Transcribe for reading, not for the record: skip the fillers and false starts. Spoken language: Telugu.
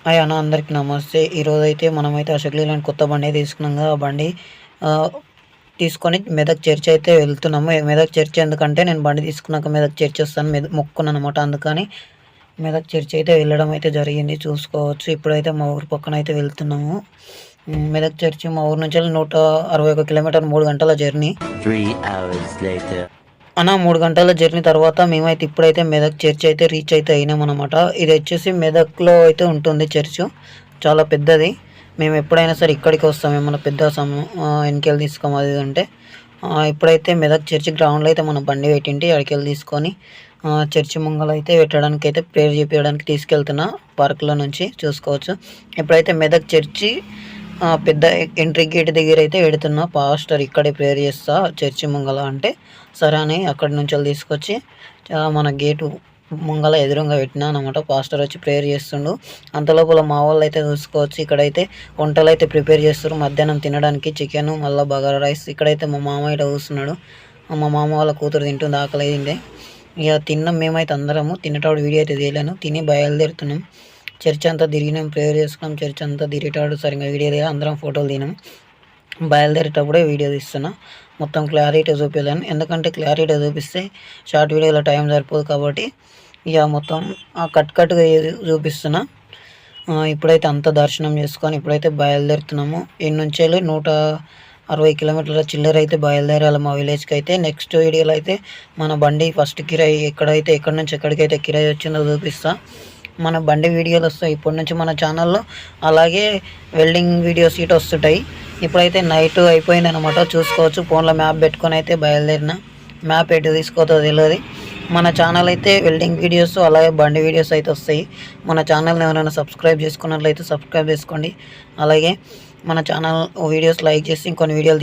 హాయ్ అన్న, అందరికి నమస్తే. ఈరోజైతే మనమైతే అశోక్ లేలాండ్ కొత్త బండి తీసుకున్నాం కదా. ఆ బండి తీసుకొని మెదక్ చర్చ్ అయితే వెళ్తున్నాము. మెదక్ చర్చ్ ఎందుకంటే నేను బండి తీసుకున్నాక మెదక్ చర్చ్ వస్తాను మొక్కున్నాను అనమాట. అందుకని మెదక్ చర్చ్ అయితే వెళ్ళడం అయితే జరిగింది. చూసుకోవచ్చు. ఇప్పుడైతే మా ఊరు పక్కన అయితే వెళ్తున్నాము. మెదక్ చర్చి మా ఊరు నుంచి 161 కిలోమీటర్, 3 గంటల జర్నీ. అన్న 3 గంటల జర్నీ తర్వాత మేమైతే ఇప్పుడైతే మెదక్ చర్చ్ అయితే రీచ్ అయితే అయినాం అనమాట. ఇది వచ్చేసి మెదక్లో అయితే ఉంటుంది చర్చ్, చాలా పెద్దది. మేము ఎప్పుడైనా సరే ఇక్కడికి వస్తాం, ఏమన్నా పెద్ద ఎన్నికలు తీసుకోం అది అంటే. ఇప్పుడైతే మెదక్ చర్చి గ్రౌండ్లో అయితే మనం బండి పెట్టింటి అడికెళ్ళి తీసుకొని చర్చి ముంగలు అయితే పెట్టడానికి అయితే ప్రేయర్ చేపించడానికి తీసుకెళ్తున్నా పార్కులో నుంచి. చూసుకోవచ్చు. ఇప్పుడైతే మెదక్ చర్చి పెద్ద ఎంట్రీ గేట్ దగ్గర అయితే పెడుతున్నా. పాస్టర్ ఇక్కడే ప్రేయర్ చేస్తా చర్చి ముంగల అంటే సరే అని అక్కడి నుంచి తీసుకొచ్చి మన గేటు ముంగల ఎదురుగా పెట్టినా అనమాట. పాస్టర్ వచ్చి ప్రేయర్ చేస్తుండు. అంతలోపల మా వాళ్ళు అయితే చూసుకోవచ్చు. ఇక్కడైతే వంటలు అయితే ప్రిపేర్ చేస్తారు మధ్యాహ్నం తినడానికి. చికెన్ మళ్ళీ బగారా రైస్. ఇక్కడైతే మా మామ ఇట కూర్చున్నాడు. మా మామ వాళ్ళ కూతురు తింటుంది, ఆకలి అయింది. ఇక తిన్నాం మేమైతే అందరము. తినేటప్పుడు వీడియో అయితే తీయలేను. తిని బయలుదేరుతున్నాం. చర్చ్ అంతా తిరిగినాం, ప్రేయర్ చేసుకున్నాం. చర్చ్ అంతా తిరిగేటాడు సరిగ్గా వీడియో తీయాలి. అందరం ఫోటోలు తినాం. బయలుదేరేటప్పుడే వీడియో తీస్తున్నా. మొత్తం క్లారిటీ చూపించలేను, ఎందుకంటే క్లారిటీ చూపిస్తే షార్ట్ వీడియోలో టైం సరిపోదు కాబట్టి ఇక మొత్తం కట్గా చూపిస్తున్నా. ఇప్పుడైతే అంత దర్శనం చేసుకొని ఇప్పుడైతే బయలుదేరుతున్నాము. ఇన్ని నుంచి 160 కిలోమీటర్ల చిల్లర అయితే బయలుదేరాలి మా విలేజ్కి అయితే. నెక్స్ట్ వీడియోలో అయితే మన బండి ఫస్ట్ కిరాయి ఎక్కడి నుంచి ఎక్కడికైతే కిరాయి వచ్చిందో చూపిస్తా. మన బండి వీడియోలు వస్తాయి ఇప్పటి నుంచి మన ఛానల్లో. అలాగే వెల్డింగ్ వీడియోస్ ఇటు వస్తుంటాయి. ఇప్పుడైతే నైట్ అయిపోయింది అనమాట. చూసుకోవచ్చు. ఫోన్లో మ్యాప్ పెట్టుకొని అయితే బయలుదేరిన. మ్యాప్ ఎటు తీసుకోతో తెలియదు. మన ఛానల్ అయితే వెల్డింగ్ వీడియోస్ అలాగే బండి వీడియోస్ అయితే వస్తాయి. మన ఛానల్ని ఎవరైనా సబ్స్క్రైబ్ చేసుకున్నట్లయితే సబ్స్క్రైబ్ చేసుకోండి. అలాగే మన ఛానల్ వీడియోస్ లైక్ చేసి ఇంకొన్ని వీడియోలు